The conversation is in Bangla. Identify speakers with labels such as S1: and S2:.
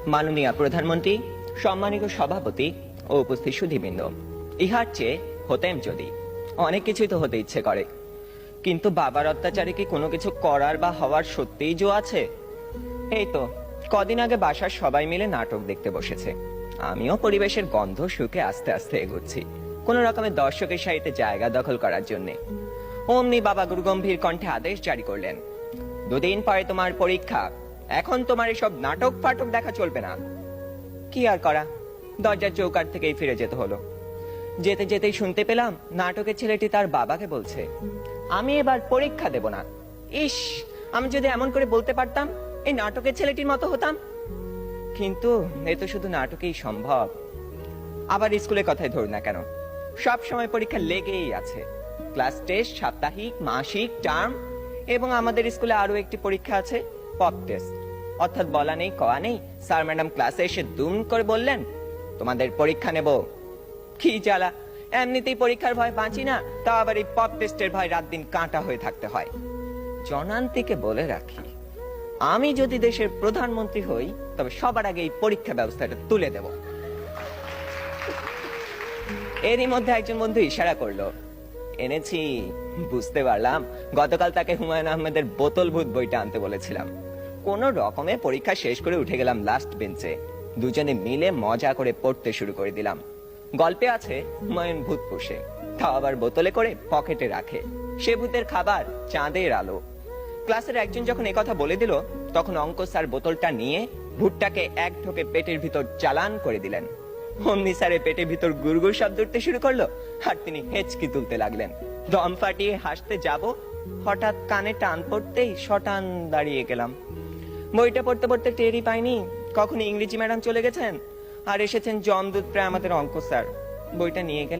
S1: মাননীয় প্রধানমন্ত্রী, সম্মানিত সভাপতি ও উপস্থিত সুধীবৃন্দ, ইহার চেয়ে হতেম যদি। অনেক কিছুই তো হতে ইচ্ছে করে, কিন্তু বাবার অত্যাচারে কি কোনো কিছু করার বা হওয়ার সত্যিই জো আছে? এই তো কদিন আগে বাসার সবাই মিলে নাটক দেখতে বসেছে। আমিও পরিবেশের গন্ধ শুকে আস্তে আস্তে এগোচ্ছি, কোন রকমের দর্শকের সারিতে জায়গা দখল করার জন্য। অমনি বাবা গুরুগম্ভীর কণ্ঠে আদেশ জারি করলেন, 2 দিন পরে তোমার পরীক্ষা, এখন তোমার এসব নাটক ফাটক দেখা চলবে না। কি আর করা, দরজার চৌকাঠ থেকেই ফিরে যেতে হলো। যেতে যেতেই শুনতে পেলাম নাটকের ছেলেটি তার বাবাকে বলছে, আমি এবার পরীক্ষা দেব না। ইস, আমি যদি এমন করে বলতে পারতাম, এই নাটকের ছেলেটির মতো হতাম। কিন্তু এ তো শুধু নাটকেই সম্ভব। আবার স্কুলের কথাই ধরুন না কেন, সব সময় পরীক্ষা লেগেই আছে। ক্লাস টেস্ট, সাপ্তাহিক, মাসিক, টার্ম, এবং আমাদের স্কুলে আরো একটি পরীক্ষা আছে, পপ টেস্ট। অর্থাৎ বলা নেই কওয়া নেই, স্যার ম্যাডাম ক্লাসে এসে দুম করে বললেন, তোমাদের পরীক্ষা নেব। কি জ্বালা, এমনিতেই পরীক্ষার ভয় বাঁচি না, তা আবার এই পপ টেস্টের ভয় রাত দিন কাঁটা হয়ে থাকতে হয়। জনান্তিকে বলে রাখি, আমি যদি দেশের প্রধানমন্ত্রী হই, তবে সবার আগে এই পরীক্ষা ব্যবস্থাটা তুলে দেব। এরই মধ্যে একজন বন্ধু ইশারা করলো, এনেছি। বুঝতে পারলাম গতকাল তাকে হুমায়ুন আহমেদের বোতল ভূত বইটা আনতে বলেছিলাম। কোন রকমে পরীক্ষা শেষ করে উঠে গেলাম লাস্ট বেঞ্চে। দুজনে মিলে মজা করে পড়তে শুরু করে দিলাম। গল্পে আছে হুমায়ুন ভূত পোষে, তাও আবার বোতলে করে পকেটে রাখে। সে ভূতের খাবার চাঁদের আলো। ক্লাসের একজন যখন একথা বলে দিল, তখন অঙ্ক স্যার বোতলটা নিয়ে ভূতটাকে এক ঢোকে পেটের ভিতর চালান করে দিলেন। অমনি স্যারের পেটের ভিতর গুড়গুড় শব্দ উঠতে শুরু করলো, আর তিনি হেঁচকি তুলতে লাগলেন। দম ফাটিয়ে হাসতে যাব, হঠাৎ কানে টান পড়তেই শটান দাঁড়িয়ে গেলাম। বইটা পড়তে পড়তে টেরই পাইনি কখন ইংরেজি ম্যাডাম চলে গেছেন, আর এসেছেন জমদূত প্রায় আমাদের অঙ্ক স্যার। বইটা নিয়ে গেলেন।